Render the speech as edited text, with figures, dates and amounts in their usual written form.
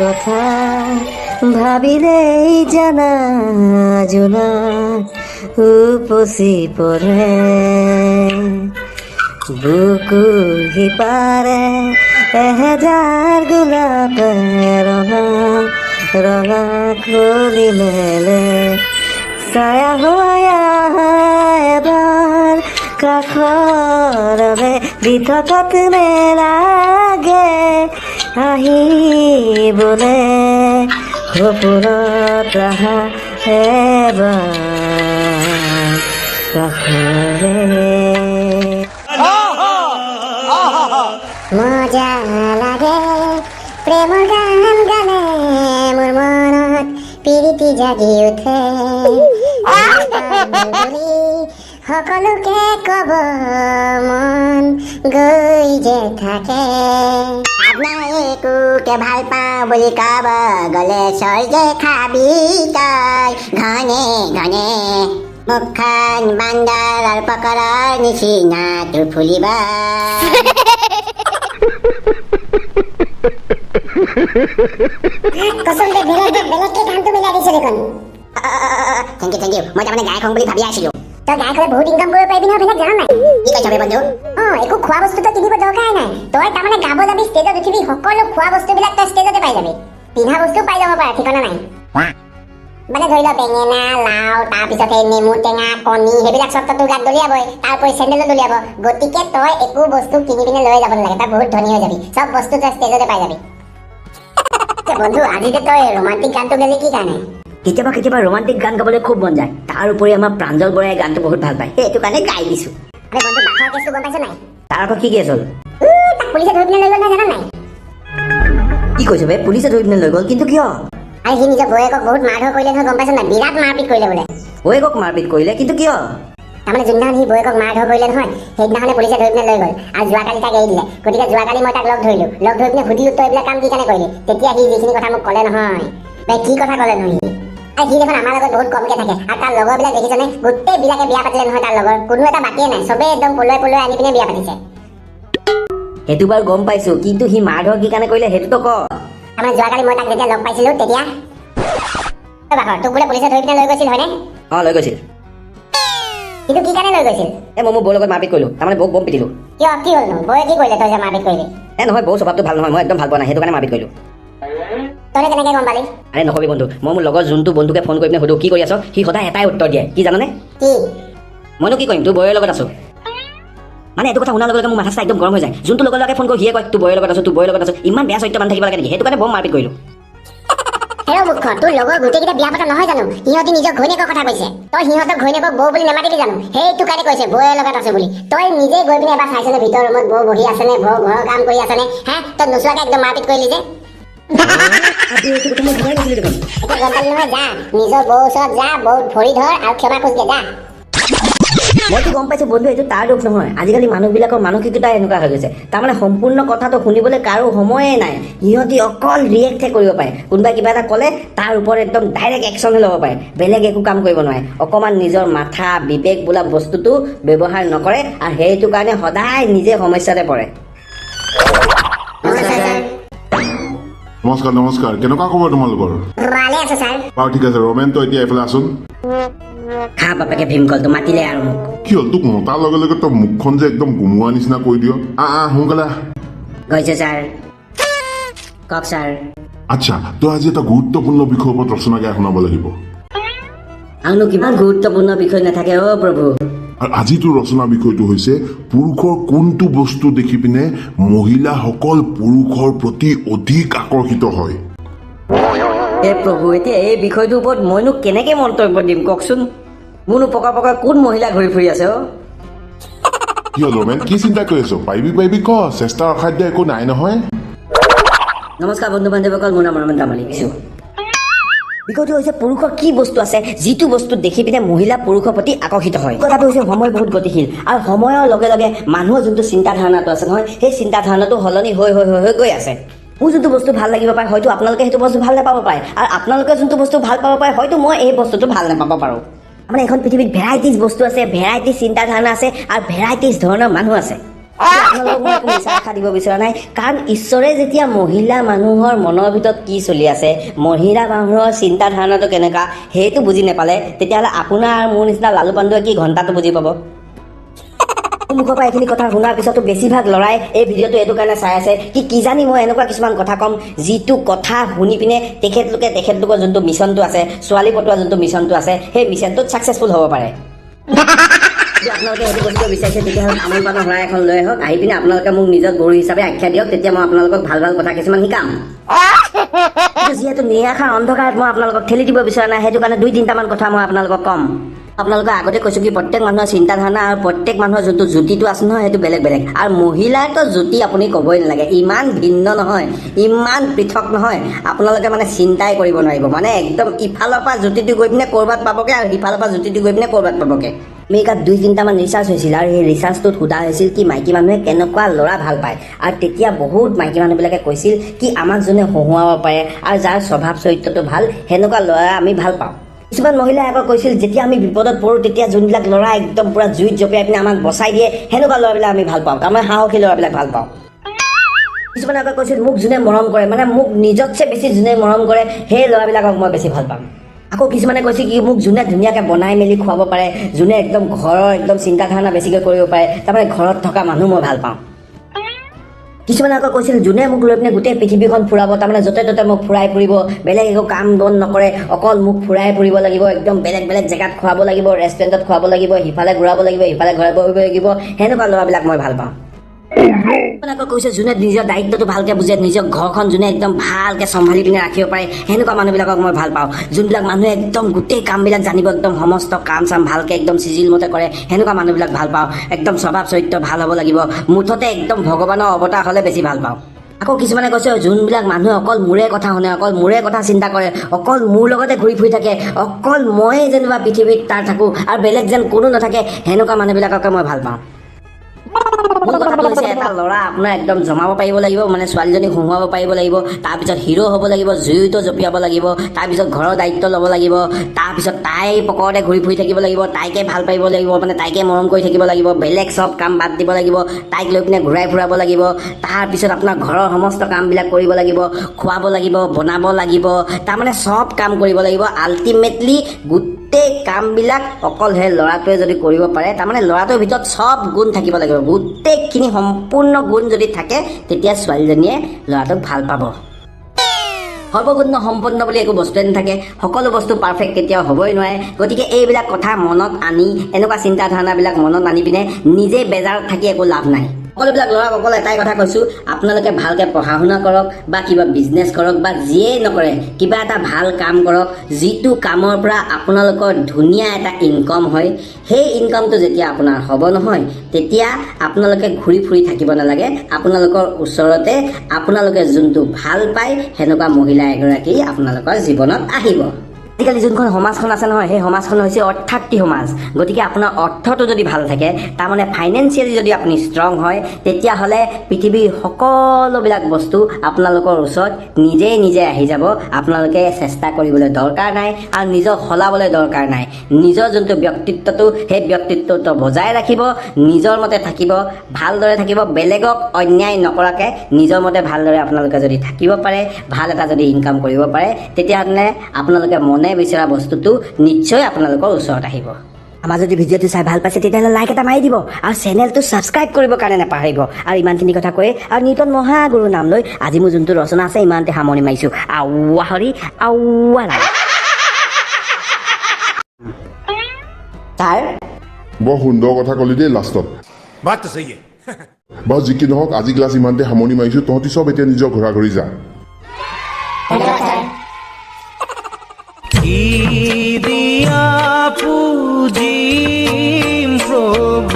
কথা ভাবিলেই জানা জোনা উপচি পৰে বুকু সিপাৰে এহেজাৰ গোলাপে ৰঙা ৰঙা খুলি মেলে ছায়া হৈ এবাৰ কাষৰবে দি থকাত নেলাগে আহিবলে সপোনত আহা এবাৰ কাষৰে মজা লাগে প্ৰেমৰ গান গালে মোৰ মনত প্ৰীতি জাগি উঠে সকলোকে কব মন গৈ যে থাকে আপোনাৰ একোকে ভাল পাওঁ বুলি কব গলে স্বৰ্গে খাবি তই ঘনে ঘনে মুখখন বান্দাৰৰ পকৰৰ নিচিনা তোৰ ফুলিবা কসম দে বেলেগকে গানটো মিলাই দিছে দেখোন থেংক ইউ মই তাৰমানে গায়ক হ'ম বুলি ভাবি আছিলোঁ তই গায়ক হ'লে বহুত ইনকাম কৰিব পাৰিবি নহয় বেলেগ জানা নাই কি কৈছ বে বন্ধু একো খোৱা বস্তুটো কিনিব দৰকাৰ নাই তই তাৰমানে গাব যাবি ষ্টেজত উঠিবি সকলো খোৱা বস্তুবিলাক তই ষ্টেজতে পাই যাবি পিন্ধা বস্তু পাই যাব পাৰে ঠিকনা নাই মানে ধৰি লওক বেঙেনা লাও তাৰপিছত সেই নেমু টেঙা কণী সেইবিলাক চব তোৰ গাত দলিয়াবই তাৰপৰি চেণ্ডেলো দলিয়াব গতিকে তই একো বস্তু কিনি পিনে লৈ যাব নালাগে তই বহুত ধনী হৈ যাবি চব বস্তু তই ষ্টেজতে পাই যাবি বন্ধু আজি যে তই ৰোমান্টিক গানটো গালি কি কাৰণে কেতিয়াবা কেতিয়াবা ৰোমান্টিক গান গাবলৈ খুব মন যায় তাৰ উপৰি আমাৰ প্ৰাঞ্জল বৰাই গানটো বহুত ভাল পায় সেইটো কাৰণে গাই দিছো আৰে বন্ধু বাখৰ কেছটো গম পাইছ নাই তাৰ আকৌ কি কেছ হ'ল তাক পুলিচে ধৰি পিনে লৈ গ'ল নহয় জানা নাই কি কৈছ বে পুলিচে ধৰি পিনে লৈ গ'ল কিন্তু কিয় আৰু সি নিজৰ বৌয়েকক বহুত মাৰধৰ কৰিলে নহয় গম পাইছ নাই বিৰাট মাৰপিট কৰিলে বোলে বৌয়েকক মাৰপিট কৰিলে কিন্তু কিয় তাৰমানে যোনদিনাখন সি বৌয়েকক মাৰধৰ কৰিলে নহয় সেইদিনাখনে পুলিচে ধৰি পিনে লৈ গ'ল আৰু যোৱাকালি তাক এৰি দিলে গতিকে যোৱাকালি মই তাক লগ ধৰিলোঁ লগ ধৰি পিনে সুধিলোঁ তই এইবিলাক কাম কি কাৰণে কৰিলি তেতিয়া সি যিখিনি কথা মোক ক'লে নহয় বে কি কথা ক'লে নো সি দেখোন আমাৰ লগত বহুত কমকে থাকে আৰু তাৰ লগৰবিলাক দেখিছনে গোটেইবিলাকে বিয়া পাতিলে নহয় তাৰ লগৰ কোনো এটা বাকিয়ে নাই চবেই একদম পলুৱাই পলুৱাই আনি পিনে বিয়া পাতিছে সেইটো বাৰু গম পাইছো কিন্তু সি মাৰধৰ কি কাৰণে কৰিলে সেইটোতো ক তাৰমানে যোৱাকালি মই তাক যেতিয়া লগ পাইছিলোঁ তেতিয়া বাখৰ তোক বোলে পুলিচে ধৰি পিনে লৈ গৈছিল হয়নে লৈ গৈছিল কিন্তু কি কাৰণে লৈ গৈছিল মই মোৰ বৌৰ লগত মাৰপিট কৰিলোঁ তাৰমানে বৌক বম পিটিলোঁ কিয় কি হ'লনো বৌয়ে কি কৰিলে তই যে মাৰপিট কৰিলি নহয় বৌ স্বভাৱটো ভাল নহয় মই একদম ভাল পোৱা নাই সেইটো কাৰণে মাৰপিট কৰিলোঁ তই কেনেকৈ গম পালি আৰে নকবি বন্ধু মই মোৰ লগৰ যোনটো বন্ধুকে ফোন কৰি পিনে সুধো কি কৰি আছ সি সদায় এটাই উত্তৰ দিয়ে কি জানানে কি মইনো কি কৰিম তোৰ বৌৰ লগত আছো মানে এইটো কথা শুনাৰ লগে লগে মোৰ মাথা একদম গৰম হৈ যায় যোনটো লগৰ লগে ফোন কৰি সিয়ে কয় তোৰ বৌৰ লগত আছো তোৰ বৌৰ লগত আছো ইমান বেয়া চৰিত্ৰ মানুহ থাকিব লাগে নেকি সেইটো কাৰণে বম মাৰপিট কৰিলোঁ হেৰ মুখ তোৰ লগৰ গোটেইকেইটা বিয়া পতা নহয় জানো সিহঁতি নিজৰ ঘৈণীয়েকৰ কথা কৈছে তই সিহঁতক ঘৈণীয়েকক বৌ বুলি নেমাতিবি জানো সেইটো কাৰণে কৈছে বৌৰ লগত আছে বুলি তই নিজে গৈ পিনে এবাৰ চাইছনে ভিতৰ ৰুমত বৌ বহি আছেনে বৌ ঘৰৰ কাম কৰি আছেনে তই নোচোৱাকে একদম মাৰপিট কৰিলি যে এতিয়া গম পালি নহয় যা নিজৰ বৌৰ ওচৰত যা বৌ ভৰি ধৰ আৰু ক্ষমা খুজিকে যা মইতো গম পাইছো বন্ধু এইটো তাৰ দোষ নহয় আজিকালি মানুহবিলাকৰ মানসিকতা এনেকুৱা হৈ গৈছে তাৰমানে সম্পূৰ্ণ কথাটো শুনিবলৈ কাৰো সময়ে নাই সিহঁতি অকল ৰিয়েক্টহে কৰিব পাৰে কোনোবাই কিবা এটা ক'লে তাৰ ওপৰত একদম ডাইৰেক্ট একশ্যনহে ল'ব পাৰে বেলেগ একো কাম কৰিব নোৱাৰে অকণমান নিজৰ মাথা বিবেক বোলা বস্তুটো ব্যৱহাৰ নকৰে আৰু সেইটো কাৰণে সদায় নিজে সমস্যাতে পৰে নমস্কাৰ নমস্কাৰ কেনেকুৱা খবৰ তোমালোকৰ ভালে আছে ছাৰ বাৰু ঠিক আছে ৰমেন তই এতিয়া এইফালে আছোন খা বাপেকে ভীমকলটো মাতিলে আৰু মোক কি হ'ল তোক মতাৰ লগে লগে তই মুখখন যে একদম গুমোৱা নিচিনা কৰি দিয় সোনকালে গৈছে ছাৰ কওক ছাৰ আচ্ছা তই আজি এটা গুৰুত্বপূৰ্ণ বিষয়ৰ ওপৰত ৰচনা গাই শুনাব লাগিব আৰুনো কিমান গুৰুত্বপূৰ্ণ বিষয় নাথাকে অ' প্ৰভু আৰু আজি তোৰ ৰচনা বিষয়টো হৈছে পুৰুষৰ কোনটো বস্তু দেখি পিনে মহিলাসকল পুৰুষৰ প্ৰতি অধিক আকৰ্ষিত হয় হে প্ৰভু এতিয়া এই বিষয়টোৰ ওপৰত মইনো কেনেকৈ মন্তব্য দিম কওকচোন মোৰনো পকা পকা কোন মহিলা ঘূৰি ফুৰি আছে অ' কি হ'ল ৰমেন কি চিন্তা কৰি আছ পাৰিবি ক চেষ্টাৰ অসাধ্য একো নাই নহয় নমস্কাৰ বন্ধু বান্ধৱীসকল মোৰ নাম ৰমেন তামালী কিছু বিষয়টো হৈছে পুৰুষৰ কি বস্তু আছে যিটো বস্তু দেখি পিনে মহিলা পুৰুষৰ প্ৰতি আকৰ্ষিত হয় কথাটো হৈছে সময় বহুত গতিশীল আৰু সময়ৰ লগে লগে মানুহৰ যোনটো চিন্তাধাৰণাটো আছে নহয় সেই চিন্তাধাৰণাটো সলনি হৈ গৈ আছে মোৰ যোনটো বস্তু ভাল লাগিব পাৰে হয়তো আপোনালোকে সেইটো বস্তু ভাল নাপাব পাৰে আৰু আপোনালোকে যোনটো বস্তু ভাল পাব পাৰে হয়তো মই এই বস্তুটো ভাল নাপাব পাৰোঁ মানে এখন পৃথিৱীত ভেৰাইটিজ বস্তু আছে ভেৰাইটিজ চিন্তাধাৰণা আছে আৰু ভেৰাইটিজ ধৰণৰ মানুহ আছে আপোনালোকক মই একো মিছা আশা দিব বিচৰা নাই, কাৰণ ঈশ্বৰে যেতিয়া মহিলা মানুহৰ মনৰ ভিতৰত কি চলি আছে, মহিলা মানুহৰ চিন্তা ধাৰণাটো কেনেকুৱা সেইটো বুজি নাপালে, তেতিয়াহ'লে আপোনাৰ আৰু মোৰ নিচিনা লালু পাণ্ডুৱে কি ঘণ্টাটো বুজি পাব। মুখৰ পৰা এইখিনি কথা শুনাৰ পিছতো বেছিভাগ ল'ৰাই এই ভিডিঅ'টো এইটো কাৰণে চাই আছে কি জানি মই এনেকুৱা কিছুমান কথা ক'ম যিটো কথা শুনি পিনে তেখেতলোকৰ যোনটো মিছনটো আছে, ছোৱালী পটোৱা যোনটো মিছনটো আছে, সেই মিছনটোত ছাকচেছফুল হ'ব পাৰে। যদি আপোনালোকে সেইটো বস্তু বিচাৰিছে তেতিয়াহ'লে তামোল পাণৰ শৰাই এখন লৈ আহক, আহি পিনে আপোনালোকে মোক নিজৰ গৰু হিচাপে আখ্যা দিয়ক, তেতিয়া মই আপোনালোকক ভাল ভাল কথা কিছুমান শিকাম। যিহেতু নিৰাশাৰ অন্ধকাৰত মই আপোনালোকক ঠেলি দিব বিচৰা নাই, সেইটো কাৰণে 2-3টামান কথা মই আপোনালোকক ক'ম। আপোনালোকে আগতে কৈছোঁ কি প্ৰত্যেক মানুহৰ চিন্তাধাৰণা আৰু প্ৰত্যেক মানুহৰ যোনটো জ্যোতিটো আছে নহয় সেইটো বেলেগ বেলেগ, আৰু মহিলাৰতো জ্যোতি আপুনি ক'বই নালাগে, ইমান ভিন্ন নহয়, ইমান পৃথক নহয়, আপোনালোকে মানে চিন্তাই কৰিব নোৱাৰিব। মানে একদম ইফালৰ পৰা জ্যোতিটো গৈ পিনে ক'ৰবাত পাবগৈ আৰু সিফালৰ পৰা জ্যোতিটো গৈ পিনে ক'ৰবাত পাবগৈ। আমেৰিকাত 2-3টামান ৰিচাৰ্চ হৈছিল, আৰু সেই ৰিচাৰ্চটোত সোধা হৈছিল কি মাইকী মানুহে কেনেকুৱা ল'ৰা ভাল পায়, আৰু তেতিয়া বহুত মাইকী মানুহবিলাকে কৈছিল কি আমাক যোনে হহুৱাব পাৰে আৰু যাৰ স্বভাৱ চৰিত্ৰটো ভাল সেনেকুৱা ল'ৰা আমি ভাল পাওঁ। কিছুমান মহিলাই আকৌ কৈছিল যেতিয়া আমি বিপদত পৰোঁ তেতিয়া যোনবিলাক ল'ৰা একদম পূৰা জুইত জঁপিয়াই পিনে আমাক বচাই দিয়ে সেনেকুৱা ল'ৰাবিলাক আমি ভাল পাওঁ, তাৰমানে সাহসী ল'ৰাবিলাক ভাল পাওঁ। কিছুমানে আকৌ কৈছিল মোক যোনে মৰম কৰে, মানে মোক নিজতছে বেছি যোনে মৰম কৰে সেই ল'ৰাবিলাকক মই বেছি ভাল পাম। আকৌ কিছুমানে কৈছে কি মোক যোনে ধুনীয়াকৈ বনাই মেলি খুৱাব পাৰে, যোনে একদম ঘৰৰ একদম চিন্তাধাৰণা বেছিকৈ কৰিব পাৰে, তাৰমানে ঘৰত থকা মানুহ মই ভাল পাওঁ। কিছুমানে আকৌ কৈছিল যোনে মোক লৈ পিনে গোটেই পৃথিৱীখন ফুৰাব, তাৰমানে য'তে ত'তে মোক ফুৰাই ফুৰিব, বেলেগ একো কাম বন নকৰে, অকল মোক ফুৰাই ফুৰিব লাগিব, একদম বেলেগ বেলেগ জেগাত খুৱাব লাগিব, ৰেষ্টুৰেণ্টত খুৱাব লাগিব, সিফালে ঘূৰাব লাগিব, সিফালে ঘূৰাব লাগিব, সেনেকুৱা ল'ৰাবিলাক মই ভাল পাওঁ। আকৌ কৈছে যোনে নিজৰ দায়িত্বটো ভালকৈ বুজে, নিজৰ ঘৰখন যোনে একদম ভালকৈ চম্ভালি পিনে ৰাখিব পাৰে সেনেকুৱা মানুহবিলাকক মই ভাল পাওঁ। যোনবিলাক মানুহে একদম গোটেই কামবিলাক জানিব, একদম সমস্ত কাম চাম ভালকৈ একদম চিজিল মতে কৰে সেনেকুৱা মানুহবিলাক ভাল পাওঁ। একদম স্বভাৱ চৰিত্ৰ ভাল হ'ব লাগিব, মুঠতে একদম ভগৱানৰ অৱতাৰ হ'লে বেছি ভাল পাওঁ। আকৌ কিছুমানে কৈছে যোনবিলাক মানুহে অকল মোৰে কথা শুনে, অকল মোৰে কথা চিন্তা কৰে, অকল মোৰ লগতে ঘূৰি ফুৰি থাকে, অকল ময়ে যেনিবা পৃথিৱীত তাৰ থাকোঁ আৰু বেলেগ যেন কোনো নাথাকে, সেনেকুৱা মানুহবিলাককে মই ভাল পাওঁ। মোৰ কথাটো হৈছে এটা ল'ৰা আপোনাৰ একদম জমাব পাৰিব লাগিব, মানে ছোৱালীজনীক হুহুৱাব পাৰিব লাগিব, তাৰপিছত হিৰো হ'ব লাগিব, জুইতো জঁপিয়াব লাগিব, তাৰপিছত ঘৰৰ দায়িত্ব ল'ব লাগিব, তাৰপিছত তাই পকৰতে ঘূৰি ফুৰি থাকিব লাগিব, তাইকে ভাল পাব লাগিব, মানে তাইকে মৰম কৰি থাকিব লাগিব, বেলেগ চব কাম বাদ দিব লাগিব, তাইক লৈ পিনে ঘূৰাই ফুৰাব লাগিব, তাৰপিছত আপোনাৰ ঘৰৰ সমস্ত কামবিলাক কৰিব লাগিব, খুৱাব লাগিব, বনাব লাগিব, তাৰমানে চব কাম কৰিব লাগিব। আল্টিমেটলি গোটেই কামবিলাক অকল সেই ল'ৰাটোৱে যদি কৰিব পাৰে, তাৰমানে ল'ৰাটোৰ ভিতৰত চব গুণ থাকিব লাগিব, গোটেইখিনি সম্পূৰ্ণ গুণ যদি থাকে তেতিয়া ছোৱালীজনীয়ে ল'ৰাটোক ভাল পাব। সৰ্বগুণ সম্পন্ন বুলি একো বস্তুৱে নাথাকে, সকলো বস্তু পাৰফেক্ট কেতিয়াও হ'বই নোৱাৰে। গতিকে এইবিলাক কথা মনত আনি, এনেকুৱা চিন্তাধাৰণাবিলাক মনত আনি পিনে নিজে বেজাৰত থাকি একো লাভ নাই। সকলোবিলাক ল'ৰাক অকল এটাই কথা কৈছোঁ, আপোনালোকে ভালকৈ পঢ়া শুনা কৰক বা কিবা বিজনেছ কৰক বা যিয়েই নকৰে কিবা এটা ভাল কাম কৰক, যিটো কামৰ পৰা আপোনালোকৰ ধুনীয়া এটা ইনকাম হয়। সেই ইনকামটো যেতিয়া আপোনাৰ হ'ব নহয় তেতিয়া আপোনালোকে ঘূৰি ফুৰি থাকিব নালাগে, আপোনালোকৰ ওচৰতে আপোনালোকে যোনটো ভাল পায় সেনেকুৱা মহিলা এগৰাকী আপোনালোকৰ জীৱনত আহিব। আজিকালি যোনখন সমাজখন আছে নহয় সেই সমাজখন হৈছে অৰ্থাৰ্থী সমাজ। গতিকে আপোনাৰ অৰ্থটো যদি ভাল থাকে, তাৰমানে ফাইনেন্সিয়েলি যদি আপুনি ষ্ট্ৰং হয়, তেতিয়াহ'লে পৃথিৱীৰ সকলোবিলাক বস্তু আপোনালোকৰ ওচৰত নিজেই নিজে আহি যাব। আপোনালোকে চেষ্টা কৰিবলৈ দৰকাৰ নাই আৰু নিজক সলাবলৈ দৰকাৰ নাই। নিজৰ যোনটো ব্যক্তিত্বটো সেই ব্যক্তিত্বটো বজাই ৰাখিব, নিজৰ মতে থাকিব, ভালদৰে থাকিব, বেলেগক অন্যায় নকৰাকৈ নিজৰ মতে ভালদৰে আপোনালোকে যদি থাকিব পাৰে, ভাল এটা যদি ইনকাম কৰিব পাৰে, তেতিয়াহ'লে আপোনালোকে মনে বিচৰা বস্তুটো নিশ্চয় আপোনালোকৰ ওচৰত আহিব। আমাৰ যদি ভিডিঅ'টো চাই ভাল পাইছে তেতিয়াহ'লে লাইক এটা মাৰি দিব আৰু চেনেলটো ছাবস্ক্ৰাইব কৰিবৰ কাৰণে নাপাহৰিব। আৰু ইমানখিনি কথা কৈ আৰু নিউটন মহাগুৰুৰ নাম লৈ আজি মোৰ যোনটো ৰচনা আছে ইমানতে সামৰণি মাৰিছোঁ। আউৱা হৰি আউৱা ৰাম। ছাৰ বৰ সুন্দৰ কথা ক'লি দেই লাষ্টত। बात तो सही है। বাৰু যি কি নহওক আজি ক্লাছ ইমানতে সামৰণি মাৰিছোঁ। তহঁতি চব এতিয়া নিজৰ ঘৰা ঘৰি যা। দিয়া পুজিম প্ৰভু।